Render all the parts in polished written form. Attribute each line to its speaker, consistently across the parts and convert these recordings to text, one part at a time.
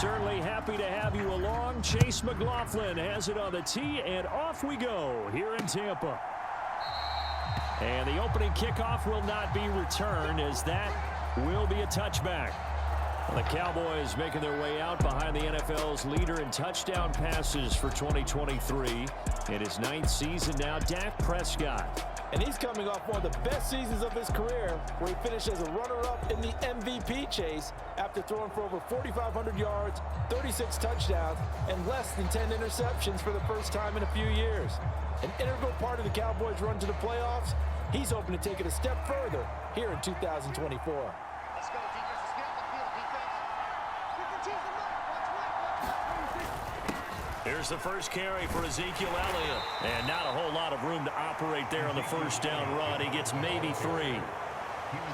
Speaker 1: Certainly happy to have you along. Chase McLaughlin has it on the tee, and off we go here in Tampa. And the opening kickoff will not be returned, as that will be a touchback. The Cowboys making their way out behind the NFL's leader in touchdown passes for 2023. In his 9th season now, Dak Prescott.
Speaker 2: And he's coming off one of the best seasons of his career, where he finished as a runner-up in the MVP chase after throwing for over 4,500 yards, 36 touchdowns, and less than 10 interceptions for the first time in a few years. An integral part of the Cowboys' run to the playoffs. He's hoping to take it a step further here in 2024.
Speaker 3: Let's go, defense. Let's get off the field, defense.
Speaker 1: Here's the first carry for Ezekiel Elliott. And not a whole lot of room to operate there on the first down run. He gets maybe 3.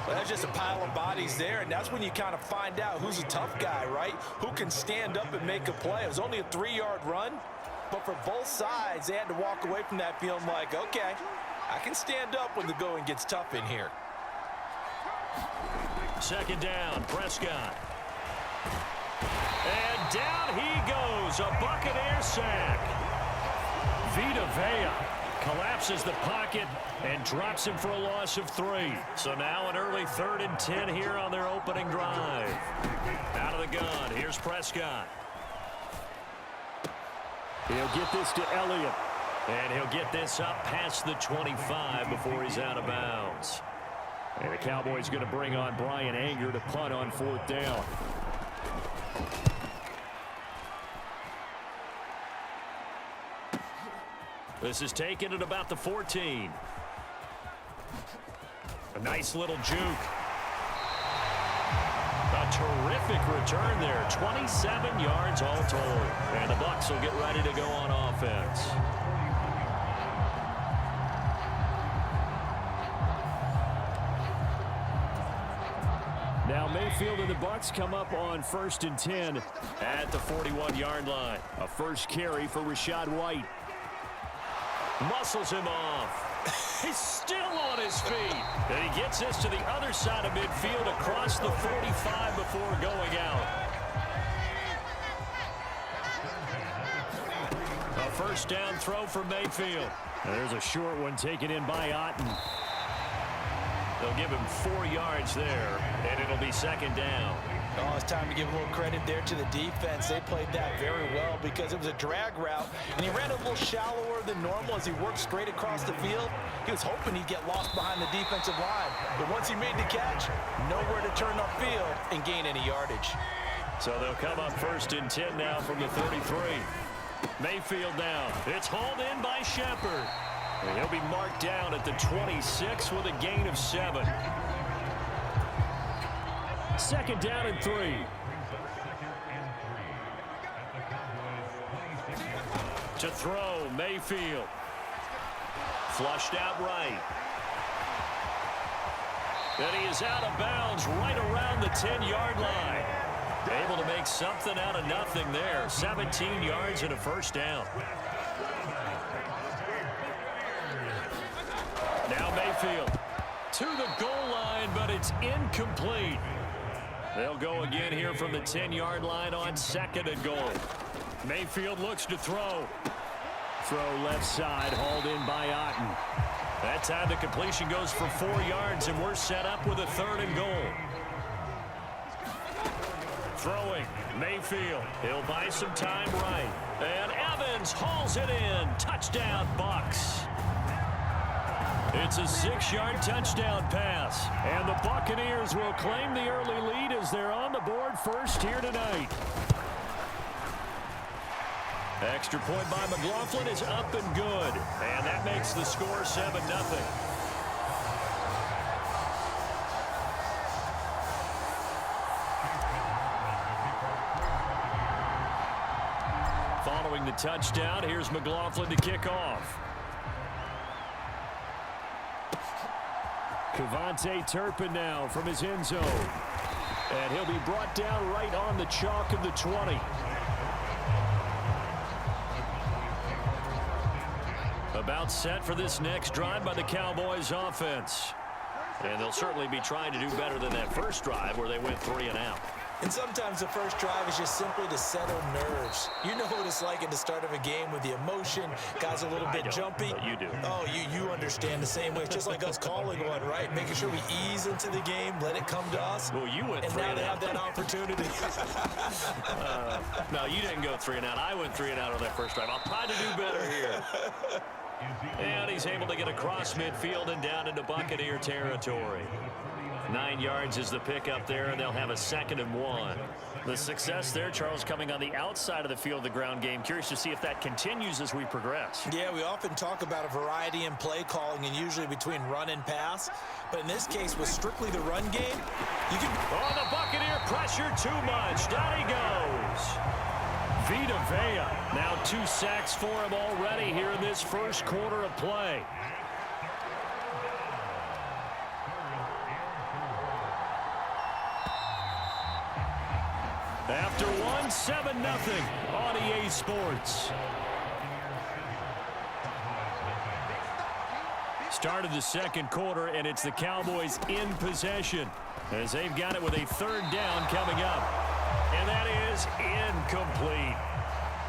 Speaker 2: Well, that's just a pile of bodies there, and that's when you kind of find out who's a tough guy, right? Who can stand up and make a play. It was only a 3-yard run, but for both sides, they had to walk away from that feeling like, okay, I can stand up when the going gets tough in here.
Speaker 1: Second down, Prescott. And down he goes, a Buccaneer sack. Vita Vea collapses the pocket and drops him for a loss of 3. So now an early 3rd and 10 here on their opening drive. Out of the gun, here's Prescott. He'll get this to Elliott. And he'll get this up past the 25 before he's out of bounds. And the Cowboys going to bring on Brian Anger to punt on 4th down. This is taken at about the 14. A nice little juke. A terrific return there. 27 yards all told. And the Bucs will get ready to go on offense. Now Mayfield and the Bucs come up on 1st and 10 at the 41-yard line. A first carry for Rachaad White. Muscles him off. He's still on his feet. And he gets this to the other side of midfield across the 45 before going out. A first down throw for Mayfield. And there's a short one taken in by Otten. They'll give him 4 yards there, and it'll be 2nd down.
Speaker 2: Oh, it's time to give a little credit there to the defense. They played that very well because it was a drag route, and he ran a little shallower than normal as he worked straight across the field. He was hoping he'd get lost behind the defensive line, but once he made the catch, nowhere to turn upfield and gain any yardage.
Speaker 1: So they'll come up 1st and 10 now from the 33. Mayfield now. It's hauled in by Shepard. And he'll be marked down at the 26 with a gain of 7. 2nd down and 3. To throw, Mayfield. Flushed out right. And he is out of bounds right around the 10-yard line. Able to make something out of nothing there. 17 yards and a first down. Now Mayfield to the goal line, but it's incomplete. They'll go again here from the 10-yard line on 2nd and goal. Mayfield looks to throw. Throw left side, hauled in by Otten. That time the completion goes for 4 yards, and we're set up with a 3rd and goal. Throwing, Mayfield. He'll buy some time right. And Evans hauls it in. Touchdown, Bucs. It's a 6-yard touchdown pass. And the Buccaneers will claim the early lead as they're on the board first here tonight. Extra point by McLaughlin is up and good. And that makes the score 7-0. Following the touchdown, here's McLaughlin to kick off. Cavante Turpin now from his end zone. And he'll be brought down right on the chalk of the 20. About set for this next drive by the Cowboys offense. And they'll certainly be trying to do better than that first drive where they went 3 and out.
Speaker 4: And sometimes the first drive is just simply to settle nerves. You know what it's like at the start of a game with the emotion. Guys a little bit jumpy.
Speaker 1: But you do.
Speaker 4: Oh, you understand the same way. It's just like us calling one, right? Making sure we ease into the game, let it come to us.
Speaker 1: Well, you went
Speaker 4: and
Speaker 1: 3
Speaker 4: now
Speaker 1: and
Speaker 4: they
Speaker 1: out.
Speaker 4: have that opportunity.
Speaker 1: No, you didn't go 3 and out. I went 3 and out on that first drive. I'll try to do better here. And he's able to get across midfield and down into Buccaneer territory. 9 yards is the pickup there, and they'll have a 2nd and 1. The success there, Charles, coming on the outside of the field, the ground game. Curious to see if that continues as we progress.
Speaker 4: Yeah, we often talk about a variety in play calling and usually between run and pass. But in this case, with strictly the run game, you can...
Speaker 1: Oh, the Buccaneer pressure too much. Down he goes. Vita Vea. Now 2 sacks for him already here in this first quarter of play. After 1, 7-0 on EA Sports. Started the second quarter, and it's the Cowboys in possession as they've got it with a 3rd down coming up. And that is incomplete.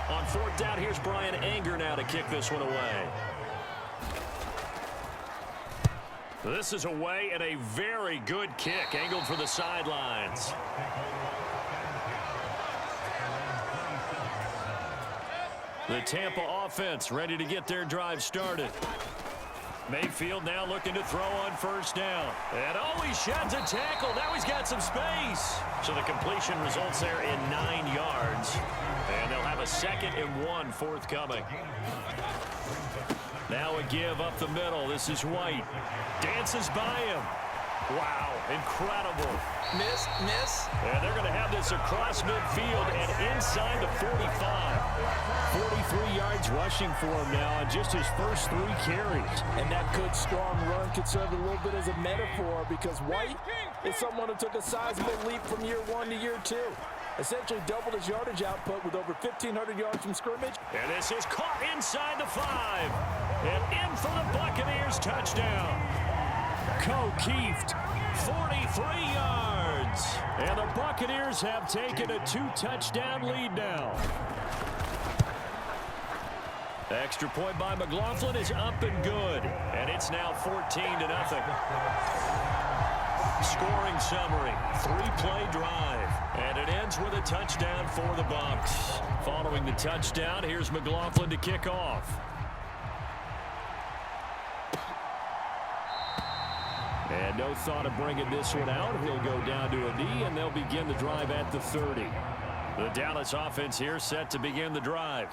Speaker 1: On 4th down, here's Brian Anger now to kick this one away. This is away and a very good kick, angled for the sidelines. The Tampa offense ready to get their drive started. Mayfield now looking to throw on 1st down. And oh, he sheds a tackle. Now he's got some space. So the completion results there in 9 yards. And they'll have a 2nd and 1 forthcoming. Now a give up the middle. This is White. Dances by him. Wow, incredible.
Speaker 4: Miss.
Speaker 1: And they're going to have this across midfield and inside the 45. 43 yards rushing for him now on just his first 3 carries.
Speaker 2: And that good, strong run could serve a little bit as a metaphor because White is someone who took a sizable leap from year 1 to year 2. Essentially doubled his yardage output with over 1,500 yards from scrimmage.
Speaker 1: And this is caught inside the 5. And in for the Buccaneers touchdown. O'Keefe, 43 yards. And the Buccaneers have taken a 2-touchdown lead now. Extra point by McLaughlin is up and good. And it's now 14-0. Scoring summary, 3-play drive. And it ends with a touchdown for the Bucs. Following the touchdown, here's McLaughlin to kick off. And no thought of bringing this one out. He'll go down to a knee, and they'll begin the drive at the 30. The Dallas offense here set to begin the drive.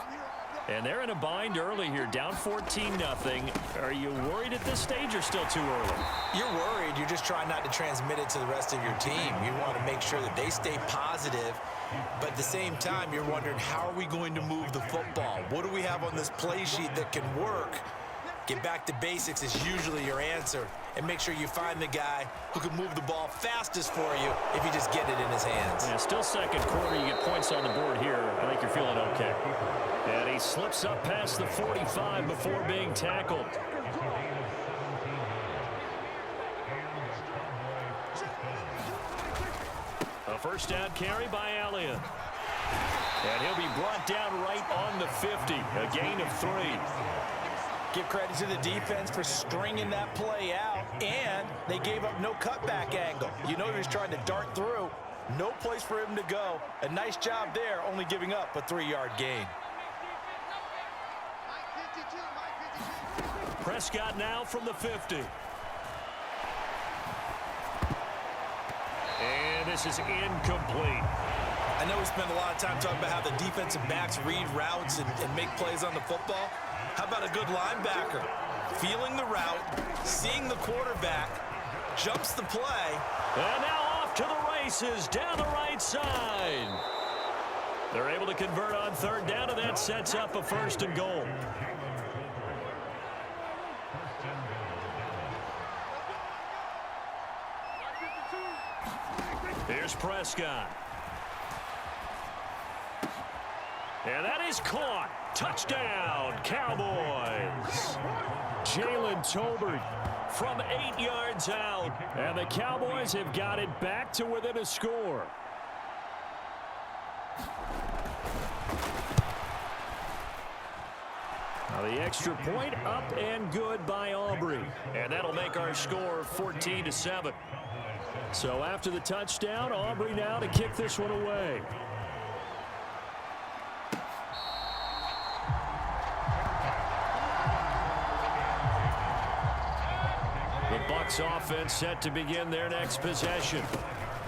Speaker 1: And they're in a bind early here, down 14-0. Are you worried at this stage or still too early?
Speaker 4: You're worried. You're just trying not to transmit it to the rest of your team. You want to make sure that they stay positive. But at the same time, you're wondering, how are we going to move the football? What do we have on this play sheet that can work? Get back to basics is usually your answer. And make sure you find the guy who can move the ball fastest for you if you just get it in his hands.
Speaker 1: Yeah, still second quarter. You get points on the board here. I think you're feeling okay. And he slips up past the 45 before being tackled. A 1st down carry by Elliott. And he'll be brought down right on the 50. A gain of 3.
Speaker 2: Give credit to the defense for stringing that play out, and they gave up no cutback angle. You know he was trying to dart through. No place for him to go. A nice job there, only giving up a 3-yard gain.
Speaker 1: Prescott now from the 50. And this is incomplete.
Speaker 4: I know we spend a lot of time talking about how the defensive backs read routes and make plays on the football. How about a good linebacker? Feeling the route, seeing the quarterback, jumps the play.
Speaker 1: And now off to the races down the right side. They're able to convert on 3rd down, and that sets up a 1st and goal. Here's Prescott. And that is caught. Touchdown, Cowboys. Jalen Tolbert from 8 yards out. And the Cowboys have got it back to within a score. Now the extra point up and good by Aubrey. And that'll make our score 14-7. So after the touchdown, Aubrey now to kick this one away. The Bucs offense set to begin their next possession.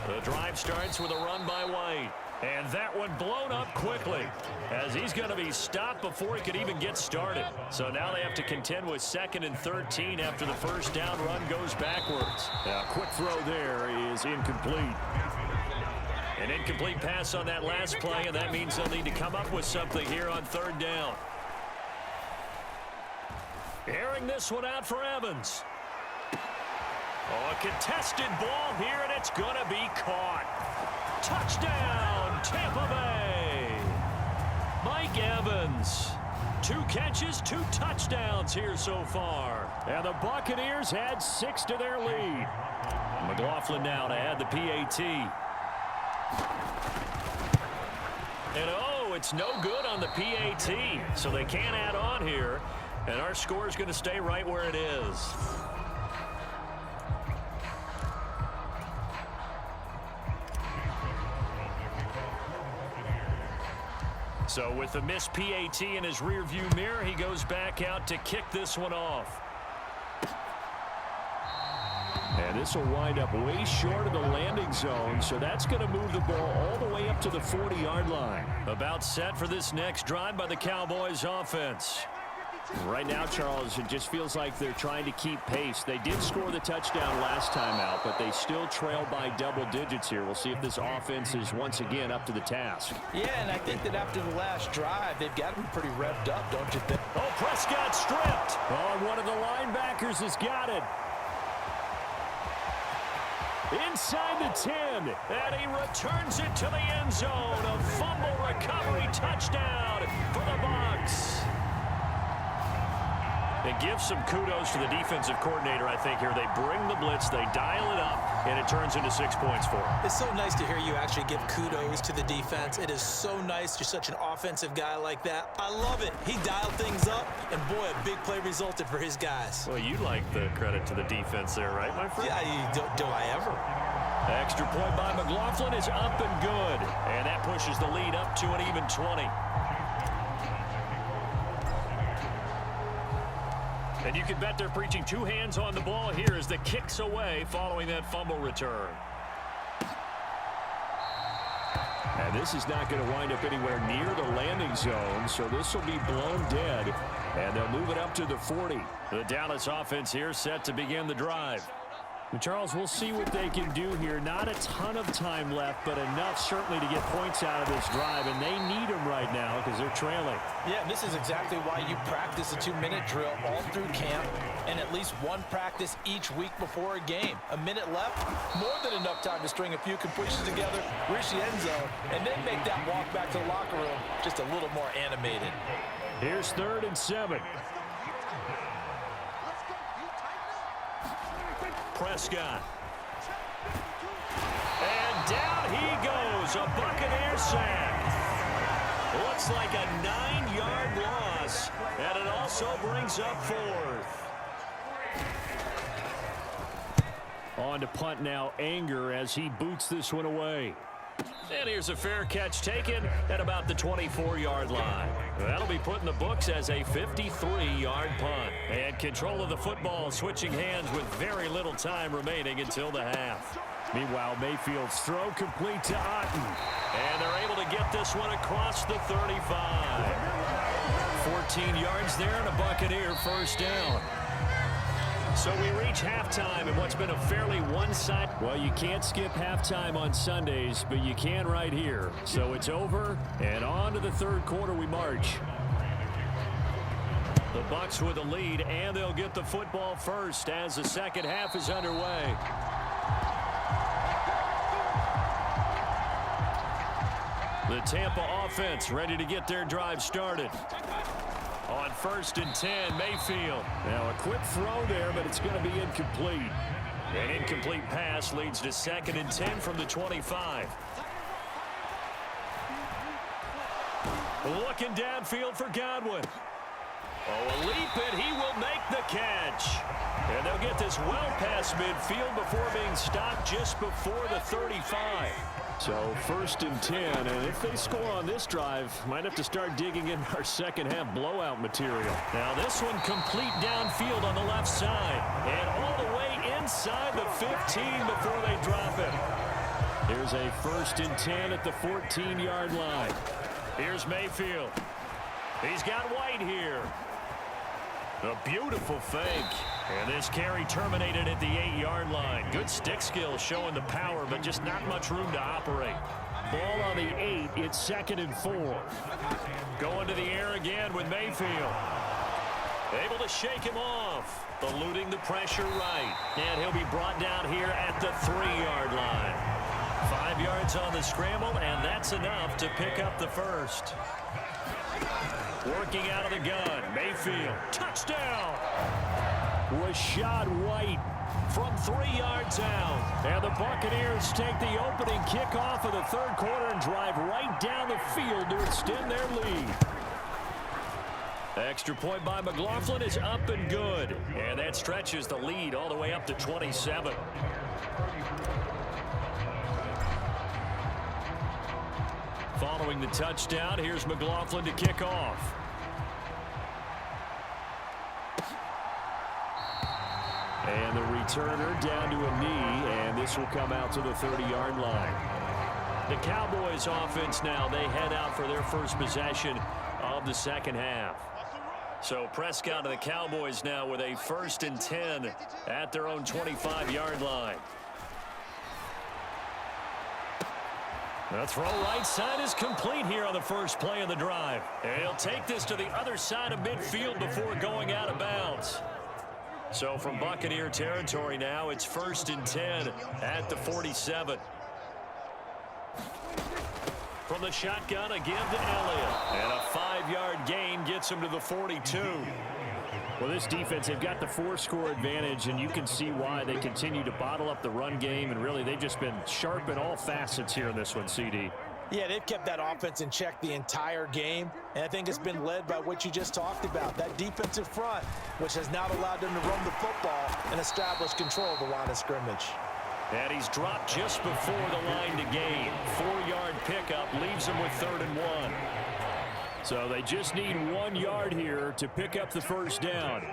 Speaker 1: The drive starts with a run by White. And that one blown up quickly as he's going to be stopped before he could even get started. So now they have to contend with 2nd and 13 after the first down run goes backwards. Now, quick throw there is incomplete. An incomplete pass on that last play, and that means they'll need to come up with something here on 3rd down. Airing this one out for Evans. Oh, a contested ball here, and it's going to be caught. Touchdown, Tampa Bay. Mike Evans. 2 catches, 2 touchdowns here so far. And the Buccaneers add 6 to their lead. McLaughlin now to add the PAT. And oh, it's no good on the PAT. So they can't add on here. And our score is going to stay right where it is. So with the missed PAT in his rearview mirror, he goes back out to kick this one off. And this will wind up way short of the landing zone, so that's going to move the ball all the way up to the 40-yard line. About set for this next drive by the Cowboys offense. Right now, Charles, it just feels like they're trying to keep pace. They did score the touchdown last time out, but they still trail by double digits here. We'll see if this offense is once again up to the task.
Speaker 2: Yeah, and I think that after the last drive, they've got to be pretty revved up, don't you think?
Speaker 1: Oh, Prescott stripped. Oh, one of the linebackers has got it. Inside the 10, and he returns it to the end zone. A fumble recovery touchdown for the Bucs. It gives some kudos to the defensive coordinator, I think, here. They bring the blitz, they dial it up, and it turns into 6 points for them.
Speaker 4: It's so nice to hear you actually give kudos to the defense. It is so nice. You're such an offensive guy like that. I love it. He dialed things up, and boy, a big play resulted for his guys.
Speaker 1: Well, you like the credit to the defense there, right, my friend?
Speaker 4: Yeah, do I ever?
Speaker 1: Extra point by McLaughlin is up and good. And that pushes the lead up to an even 20. And you can bet they're preaching 2 hands on the ball here as the kick's away following that fumble return. And this is not going to wind up anywhere near the landing zone, so this will be blown dead. And they'll move it up to the 40. The Dallas offense here set to begin the drive. And Charles, we'll see what they can do here. Not a ton of time left, but enough certainly to get points out of this drive, and they need them right now because they're trailing.
Speaker 2: Yeah, and this is exactly why you practice a 2-minute drill all through camp and at least one practice each week before a game. A minute left, more than enough time to string a few completions together, reach the end zone, and then make that walk back to the locker room just a little more animated.
Speaker 1: Here's 3rd and 7. Prescott. And down he goes. A Buccaneer sack. Looks like a 9-yard loss. And it also brings up 4th. On to punt now, Anger, as he boots this one away. And here's a fair catch taken at about the 24-yard line. That'll be put in the books as a 53-yard punt. And control of the football switching hands with very little time remaining until the half. Meanwhile, Mayfield's throw complete to Otten. And they're able to get this one across the 35. 14 yards there and a Buccaneer first down. So we reach halftime in what's been a fairly one-sided. Well, you can't skip halftime on Sundays, but you can right here. So it's over, and on to the 3rd quarter we march. The Bucs with the lead, and they'll get the football first as the second half is underway. The Tampa offense ready to get their drive started. On 1st and 10, Mayfield. Now a quick throw there, but it's going to be incomplete. An incomplete pass leads to 2nd and 10 from the 25. Looking downfield for Godwin. Oh, a leap, and he will make the catch. And they'll get this well past midfield before being stopped just before the 35. So 1st and 10, and if they score on this drive, might have to start digging in our second half blowout material. Now this one complete downfield on the left side, and all the way inside the 15 before they drop it. Here's a 1st and 10 at the 14-yard line. Here's Mayfield. He's got White here. A beautiful fake. And this carry terminated at the 8-yard line. Good stick skill showing the power, but just not much room to operate. Ball on the 8. It's 2nd and 4. Going to the air again with Mayfield. Able to shake him off. Eluding the pressure right. And he'll be brought down here at the 3-yard line. 5 yards on the scramble, and that's enough to pick up the first. Working out of the gun. Mayfield. Touchdown. Rashad White from 3 yards out. And the Buccaneers take the opening kickoff of the 3rd quarter and drive right down the field to extend their lead. Extra point by McLaughlin is up and good. And that stretches the lead all the way up to 27. Following the touchdown, here's McLaughlin to kick off. And the returner down to a knee, and this will come out to the 30-yard line. The Cowboys offense now, they head out for their first possession of the second half. So Prescott and the Cowboys now with a 1st and 10 at their own 25-yard line. The throw right side is complete here on the first play of the drive. And he'll take this to the other side of midfield before going out of bounds. So from Buccaneer territory now, it's 1st and 10 at the 47. From the shotgun, a give to Elliott. And a 5-yard gain gets him to the 42. Well, this defense, they've got the 4-score advantage, and you can see why they continue to bottle up the run game, and really they've just been sharp in all facets here in this one, CD.
Speaker 2: Yeah, they've kept that offense in check the entire game, and I think it's been led by what you just talked about, that defensive front, which has now allowed them to run the football and establish control of the line of scrimmage.
Speaker 1: And he's dropped just before the line to gain. 4-yard pickup leaves him with 3rd and 1. So they just need 1 yard here to pick up the first down.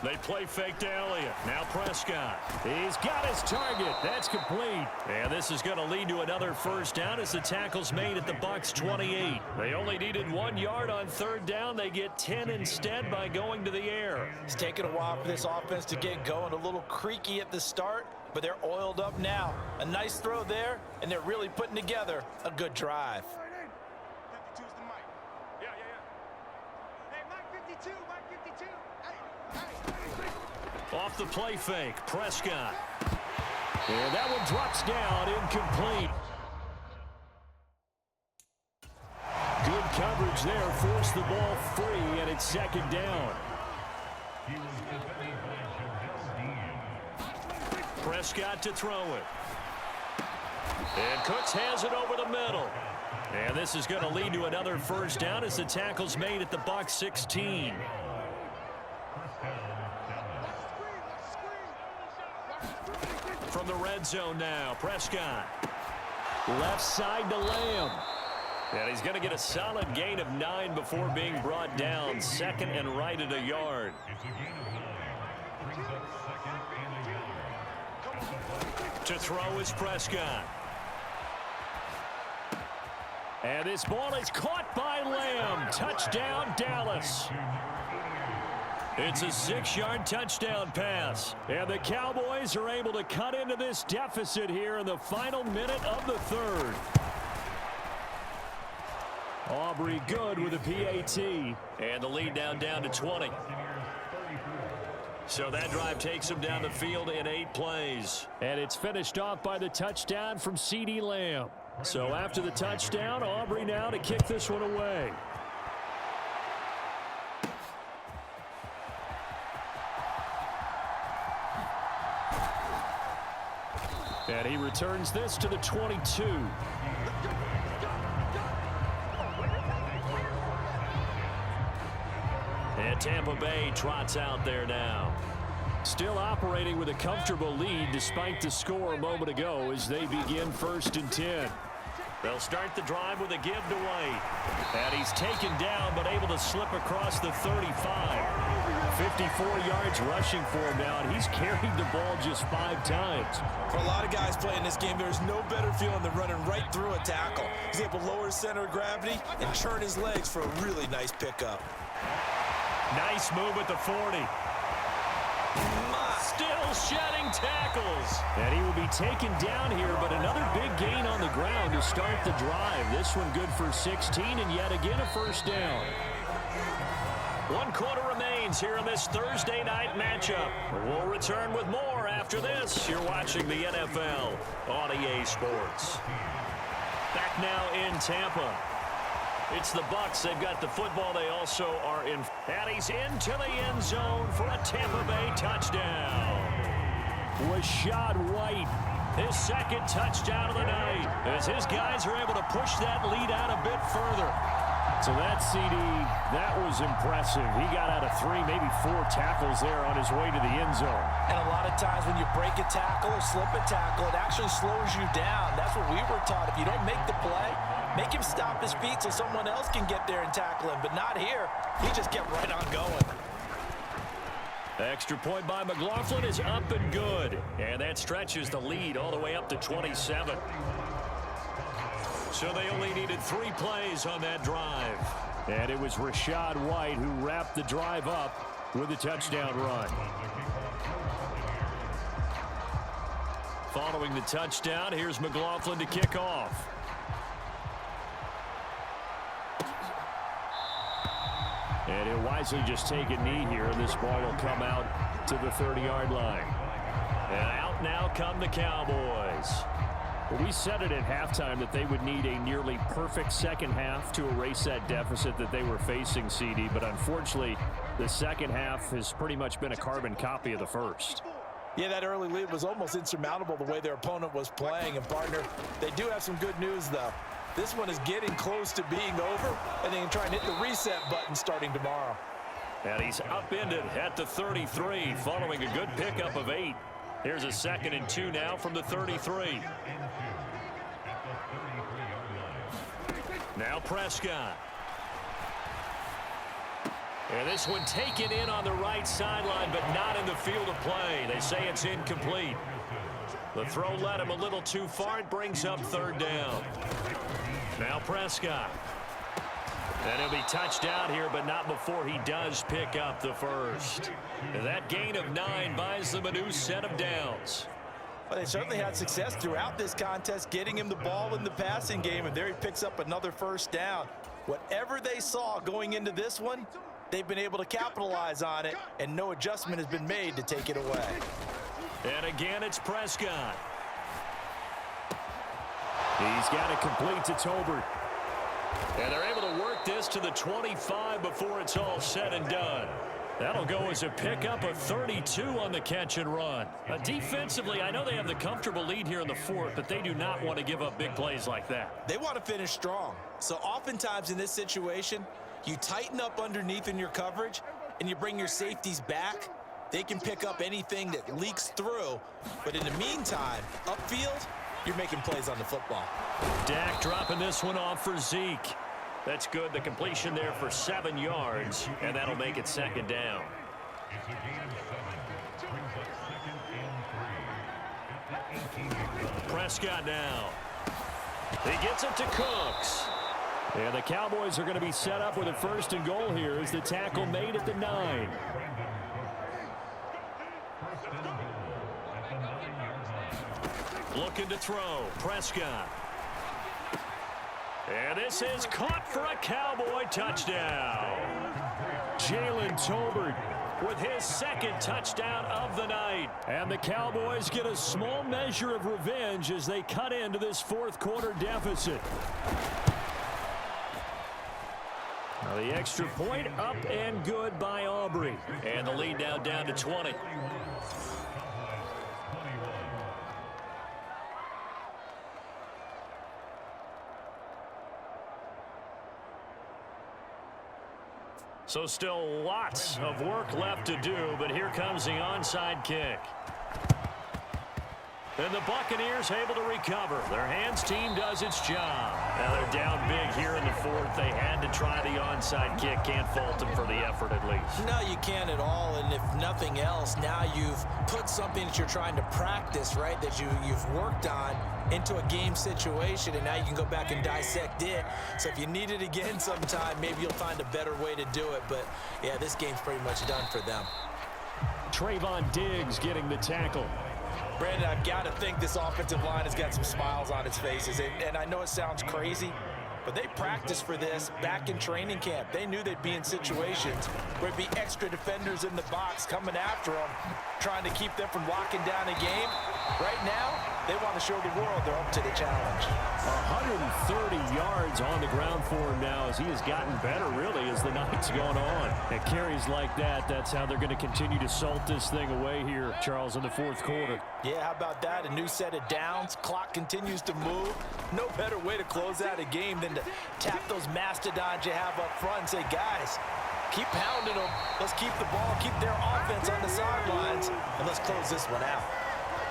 Speaker 1: They play fake to Elliott. Now Prescott. He's got his target. That's complete. And this is going to lead to another first down as the tackle's made at the Bucs 28. They only needed 1 yard on 3rd down. They get 10 instead by going to the air.
Speaker 2: It's taken a while for this offense to get going. A little creaky at the start, but they're oiled up now. A nice throw there, and they're really putting together a good drive.
Speaker 1: Off the play fake, Prescott. And that one drops down, incomplete. Good coverage there, forced the ball free, and it's 2nd down. Prescott to throw it. And Cooks has it over the middle. And this is going to lead to another first down as the tackle's made at the Bucs 16. From the red zone now, Prescott. Left side to Lamb. And he's going to get a solid gain of 9 before being brought down. 2nd and right at a yard. To throw is Prescott. And this ball is caught by Lamb. Touchdown, Dallas. It's a 6-yard touchdown pass. And the Cowboys are able to cut into this deficit here in the final minute of the 3rd. Aubrey good with a PAT. And the lead down to 20. So that drive takes them down the field in 8 plays. And it's finished off by the touchdown from CeeDee Lamb. So after the touchdown, Aubrey now to kick this one away. And he returns this to the 22. Tampa Bay trots out there now. Still operating with a comfortable lead despite the score a moment ago as they begin 1st and 10. They'll start the drive with a give to White. And he's taken down but able to slip across the 35. 54 yards rushing for him now, and he's carried the ball just 5 times.
Speaker 4: For a lot of guys playing this game, there's no better feeling than running right through a tackle. He's able to lower his center of gravity and turn his legs for a really nice pickup.
Speaker 1: Nice move at the 40. Still shedding tackles. And he will be taken down here, but another big gain on the ground to start the drive. This one good for 16, and yet again a 1st down. 1 quarter remains here in this Thursday night matchup. We'll return with more after this. You're watching the NFL on EA Sports. Back now in Tampa. It's the Bucs. They've got the football. They also are in. And he's into the end zone for a Tampa Bay touchdown. Rashad White, his 2nd touchdown of the night, as his guys are able to push that lead out a bit further. So that CD, that was impressive. He got out of 3, maybe 4 tackles there on his way to the end zone.
Speaker 2: And a lot of times when you break a tackle or slip a tackle, it actually slows you down. That's what we were taught. If you don't make the play, make him stop his feet so someone else can get there and tackle him. But not here. He just kept right on going.
Speaker 1: The extra point by McLaughlin is up and good. And that stretches the lead all the way up to 27. So they only needed 3 plays on that drive. And it was Rashad White who wrapped the drive up with a touchdown run. Following the touchdown, here's McLaughlin to kick off. And he'll wisely just take a knee here, and this ball will come out to the 30-yard line. And out now come the Cowboys. We said it at halftime that they would need a nearly perfect second half to erase that deficit that they were facing, CD. But unfortunately, the second half has pretty much been a carbon copy of the first.
Speaker 2: Yeah, that early lead was almost insurmountable the way their opponent was playing. And, partner, they do have some good news, though. This one is getting close to being over, and they can try and hit the reset button starting tomorrow.
Speaker 1: And he's upended at the 33 following a good pickup of 8. Here's a 2nd and 2 now from the 33. Now Prescott. And this one taken in on the right sideline, but not in the field of play. They say it's incomplete. The throw led him a little too far. It brings up 3rd down. Now Prescott. And he'll be touched out here, but not before he does pick up the 1st. And that gain of 9 buys them a new set of downs.
Speaker 2: Well, they certainly had success throughout this contest, getting him the ball in the passing game, and there he picks up another 1st down. Whatever they saw going into this one, they've been able to capitalize on it, and no adjustment has been made to take it away.
Speaker 1: And again, it's Prescott. He's got it complete to Tolbert. And they're able to work this to the 25 before it's all said and done. That'll go as a pickup of 32 on the catch and run. Defensively, I know they have the comfortable lead here in the 4th, but they do not want to give up big plays like that.
Speaker 4: They want to finish strong. So oftentimes in this situation, you tighten up underneath in your coverage, and you bring your safeties back. They can pick up anything that leaks through. But in the meantime, upfield, you're making plays on the football.
Speaker 1: Dak dropping this one off for Zeke. That's good. The completion there for 7 yards, and that'll make it 2nd down. Prescott now. He gets it to Cooks. And the Cowboys are going to be set up with a 1st and goal here as the tackle made at the 9. Looking to throw. Prescott. And this is caught for a Cowboy touchdown. Jalen Tolbert with his 2nd touchdown of the night. And the Cowboys get a small measure of revenge as they cut into this 4th quarter deficit. Now the extra point up and good by Aubrey. And the lead now down to 20. So still lots of work left to do, but here comes the onside kick. And the Buccaneers able to recover. Their hands team does its job. Now they're down big here in the fourth. They had to try the onside kick. Can't fault them for the effort at least.
Speaker 4: No, you can't at all. And if nothing else, now you've put something that you're trying to practice, right, that you've worked on into a game situation, and now you can go back and dissect it. So if you need it again sometime, maybe you'll find a better way to do it. But, yeah, this game's pretty much done for them.
Speaker 1: Trayvon Diggs getting the tackle.
Speaker 2: Brandon, I've got to think this offensive line has got some smiles on its faces. And I know it sounds crazy, but they practiced for this back in training camp. They knew they'd be in situations where there'd be extra defenders in the box coming after them, trying to keep them from locking down a game. Right now, they want to show the world they're up to the challenge.
Speaker 1: 130 yards on the ground for him now as he has gotten better, really, as the night's going on. And carries like that, that's how they're going to continue to salt this thing away here, Charles, in the fourth quarter.
Speaker 2: Yeah, how about that? A new set of downs. Clock continues to move. No better way to close out a game than to tap those mastodons you have up front and say, guys, keep pounding them. Let's keep the ball, keep their offense on the sidelines, and let's close this one out.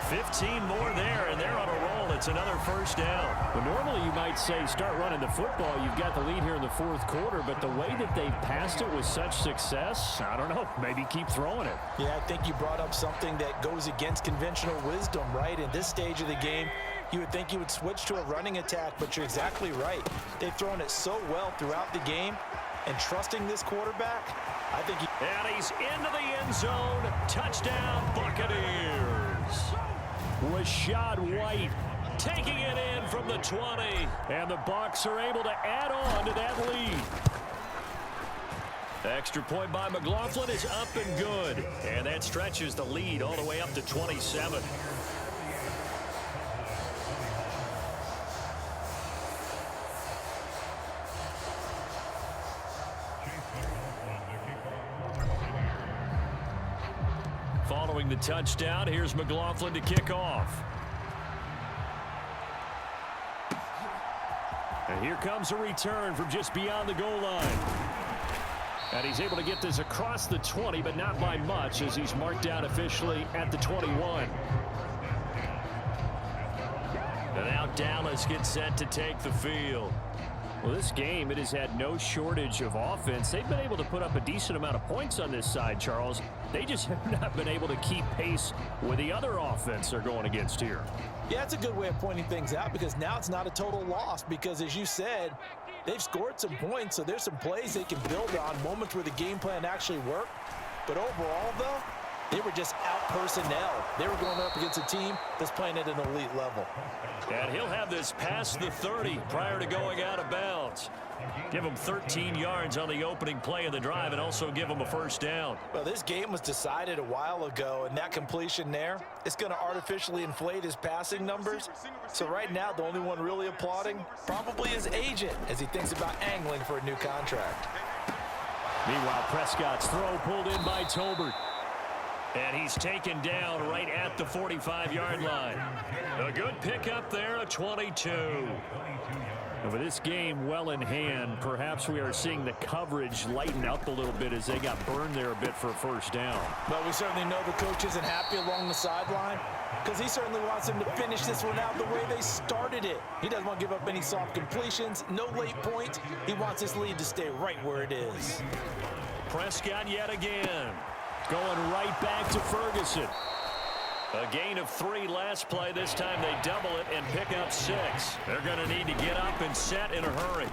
Speaker 1: 15 more there, and they're on a roll. It's another first down. Well, normally you might say start running the football. You've got the lead here in the fourth quarter, but the way that they've passed it with such success, I don't know, maybe keep throwing it.
Speaker 2: Yeah, I think you brought up something that goes against conventional wisdom, right? In this stage of the game, you would think you would switch to a running attack, but you're exactly right. They've thrown it so well throughout the game, and trusting this quarterback, I think
Speaker 1: And he's into the end zone. Touchdown, Buccaneers. Rashad White taking it in from the 20. And the Bucs are able to add on to that lead. Extra point by McLaughlin is up and good. And that stretches the lead all the way up to 27. Following the touchdown, here's McLaughlin to kick off. And here comes a return from just beyond the goal line. And he's able to get this across the 20, but not by much, as he's marked down officially at the 21. And now Dallas gets set to take the field. Well, this game, it has had no shortage of offense. They've been able to put up a decent amount of points on this side, Charles. They just have not been able to keep pace with the other offense they're going against here.
Speaker 2: Yeah, it's a good way of pointing things out, because now it's not a total loss, because as you said, they've scored some points, so there's some plays they can build on, moments where the game plan actually worked. But overall, though, they were just out personnel. They were going up against a team that's playing at an elite level.
Speaker 1: And he'll have this past the 30 prior to going out of bounds. Give him 13 yards on the opening play of the drive and also give him a first down.
Speaker 2: Well, this game was decided a while ago, and that completion there, it's going to artificially inflate his passing numbers. So right now, the only one really applauding probably his agent as he thinks about angling for a new contract.
Speaker 1: Meanwhile, Prescott's throw pulled in by Tolbert. And he's taken down right at the 45-yard line. A good pickup there, a 22. And with this game well in hand, perhaps we are seeing the coverage lighten up a little bit as they got burned there a bit for a first down.
Speaker 2: But we certainly know the coach isn't happy along the sideline, because he certainly wants them to finish this one out the way they started it. He doesn't want to give up any soft completions, no late points. He wants his lead to stay right where it is.
Speaker 1: Prescott yet again. Going right back to Ferguson. A gain of 3 last play. This time they double it and pick up 6. They're going to need to get up and set in a hurry.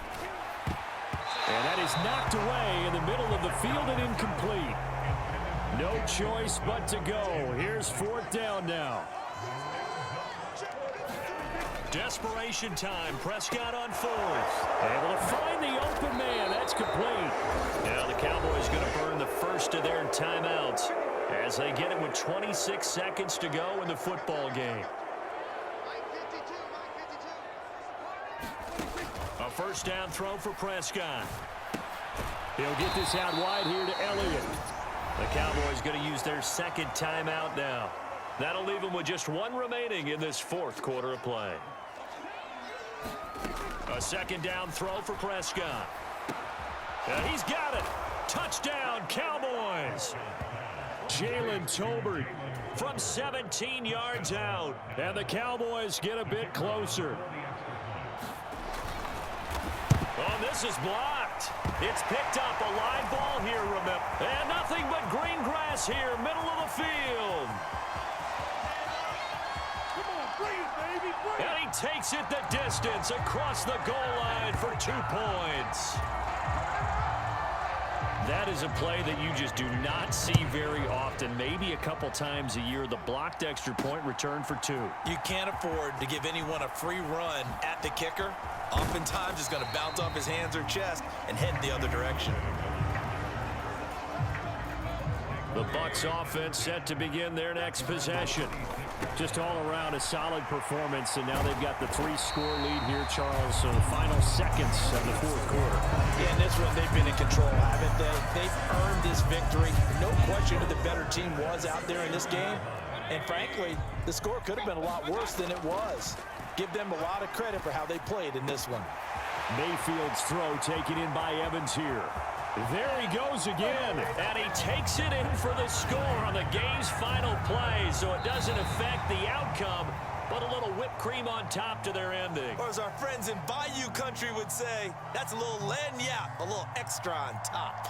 Speaker 1: And that is knocked away in the middle of the field and incomplete. No choice but to go. Here's 4th down now. Desperation time. Prescott on 4th. Able to find the open man. That's complete. Now the Cowboys going to burn the first of their timeouts as they get it with 26 seconds to go in the football game. A first down throw for Prescott. He'll get this out wide here to Elliott. The Cowboys going to use their second timeout now. That'll leave them with just 1 remaining in this 4th quarter of play. A second down throw for Prescott. He's got it. Touchdown, Cowboys. Jalen Tolbert from 17 yards out. And the Cowboys get a bit closer. Oh, this is blocked. It's picked up. A live ball here, remember. And nothing but green grass here, middle of the field.
Speaker 3: Come on, bring it, baby, bring it.
Speaker 1: And he takes it the distance across the goal line for 2 points. That is a play that you just do not see very often. Maybe a couple times a year, the blocked extra point return for 2.
Speaker 4: You can't afford to give anyone a free run at the kicker. Oftentimes, it's going to bounce off his hands or chest and head in the other direction.
Speaker 1: The Bucs offense set to begin their next possession. Just all around a solid performance, and now they've got the 3-score lead here, Charles. So the final seconds of the 4th quarter.
Speaker 2: Yeah, in this one, they've been in control, haven't they? They've earned this victory. No question who the better team was out there in this game. And frankly, the score could have been a lot worse than it was. Give them a lot of credit for how they played in this one.
Speaker 1: Mayfield's throw taken in by Evans here. There he goes again, and he takes it in for the score on the game's final play, so it doesn't affect the outcome, but a little whipped cream on top to their ending.
Speaker 4: Or as our friends in Bayou country would say, that's a little lagniappe, a little extra on top.